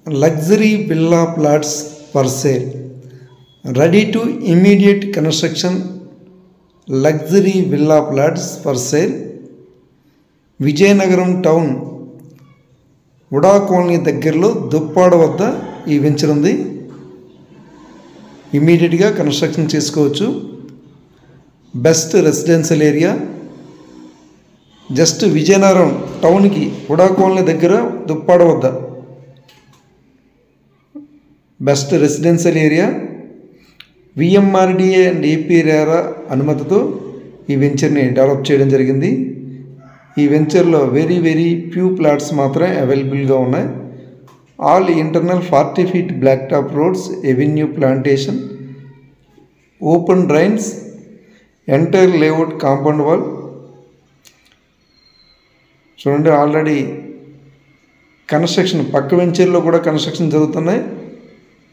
luxury villa plots for sale. Ready to immediate construction luxury villa plots for sale. Vizianagaram town Uda colony దగ్గరలో దుప్పాడ వద్ద ఈ venture ఉంది. ఇమీడియట్గా construction చేసుకోవచ్చు. Best residential area. Just Vizianagaram టౌన్కి ఉడా colony దగ్గర దుప్పాడ వద్ద best residential area. VMRDA and AP RERA అనుమతితో ఈ వెంచర్ని డెవలప్ చేయడం జరిగింది. ఈ వెంచర్లో వెరీ ఫ్యూ ప్లాట్స్ మాత్రమే అవైలబుల్గా ఉన్నాయి. All internal 40 feet black top roads, avenue plantation, open drains, entire layout compound wall. చూడండి, ఆల్రెడీ కన్స్ట్రక్షన్ పక్క వెంచర్లో కూడా కన్స్ట్రక్షన్ జరుగుతున్నాయి.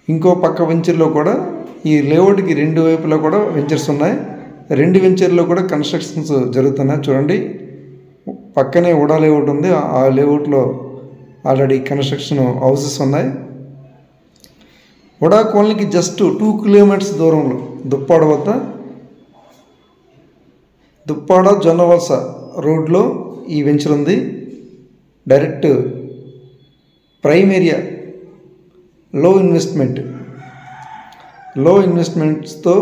ఇంకో పక్క వెంచర్లో కూడా ఈ లేఅవుట్కి రెండు వైపులా కూడా వెంచర్స్ ఉన్నాయి. రెండు వెంచర్లో కూడా కన్స్ట్రక్షన్స్ జరుగుతున్నాయి. చూడండి, పక్కనే ఉడా లేఅవుట్ ఉంది. ఆ లేఅవుట్లో ఆల్రెడీ కన్స్ట్రక్షన్ హౌసెస్ ఉన్నాయి. ఉడా కాలనీకి జస్ట్ 2 kilometers దూరంలో దుప్పాడ వద్ద దుప్పాడ జొన్నవలస రోడ్లో ఈ వెంచర్ ఉంది. డైరెక్ట్ ప్రైమ్ ఏరియా, లో ఇన్వెస్ట్మెంట్స్తో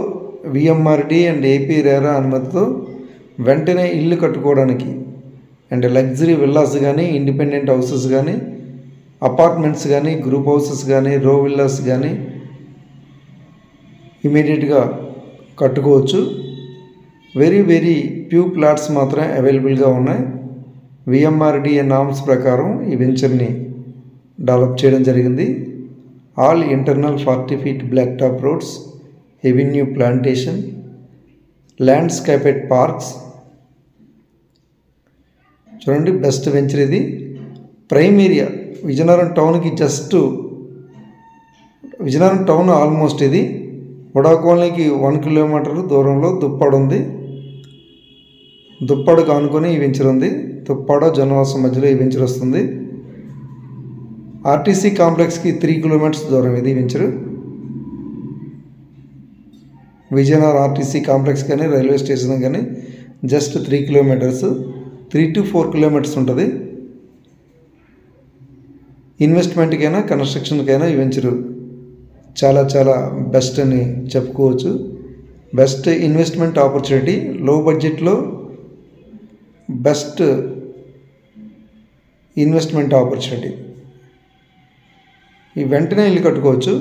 విఎంఆర్డి అండ్ ఏపీ రేరా అనుమతితో వెంటనే ఇల్లు కట్టుకోవడానికి అండ్ లగ్జరీ విల్లాస్ కానీ, ఇండిపెండెంట్ హౌసెస్ కానీ, అపార్ట్మెంట్స్ కానీ, గ్రూప్ హౌసెస్ కానీ, రో విల్లాస్ కానీ ఇమీడియట్గా కట్టుకోవచ్చు. వెరీ ఫ్యూ ప్లాట్స్ మాత్రమే అవైలబుల్గా ఉన్నాయి. విఎంఆర్డిఏ నామ్స్ ప్రకారం ఈ వెంచర్ని డెవలప్ చేయడం జరిగింది. All internal 40 feet black top roads, avenue plantation, landscaped parks. చూడండి, బెస్ట్ వెంచర్ ఇది. ప్రైమ్ ఏరియా విజయనగరం టౌన్కి విజయనగరం టౌన్ ఆల్మోస్ట్ ఇది. ఉడా కాలనీకి 1 kilometer దూరంలో దుప్పాడ ఉంది. దుప్పాడకు ఆనుకొని ఈ వెంచర్ ఉంది. దుప్పాడ జొన్నవాసం మధ్యలో ఈ వెంచర్ వస్తుంది. ఆర్టీసీ కాంప్లెక్స్కి 3 kilometers దూరం ఇది వెంచరు. విజయనగరం ఆర్టీసీ కాంప్లెక్స్ కానీ, రైల్వే స్టేషన్ కానీ జస్ట్ 3 kilometers, 3 to 4 kilometers ఉంటుంది. ఇన్వెస్ట్మెంట్కైనా కన్స్ట్రక్షన్కైనా ఈ వెంచరు చాలా బెస్ట్ అని చెప్పుకోవచ్చు. బెస్ట్ ఇన్వెస్ట్మెంట్ ఆపర్చునిటీ, లో బడ్జెట్లో బెస్ట్ ఇన్వెస్ట్మెంట్ ఆపర్చునిటీ. ఈ వెంటనే ఇల్లు కట్టుకోవచ్చు,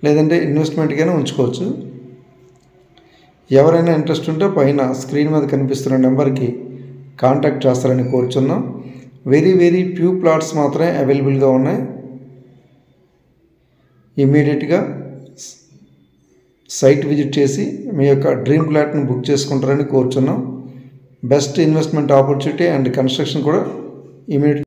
లేదంటే ఇన్వెస్ట్మెంట్కైనా ఉంచుకోవచ్చు. ఎవరైనా ఇంట్రెస్ట్ ఉంటే పైన స్క్రీన్ మీద కనిపిస్తున్న నెంబర్కి కాంటాక్ట్ చేస్తారని కోరుచున్నాం. వెరీ ఫ్యూ ప్లాట్స్ మాత్రమే అవైలబుల్గా ఉన్నాయి. ఇమీడియట్గా సైట్ విజిట్ చేసి మీ యొక్క డ్రీమ్ ప్లాట్ను బుక్ చేసుకుంటారని కోరుచున్నాం. Best investment opportunity and construction కూడా ఇమీడియట్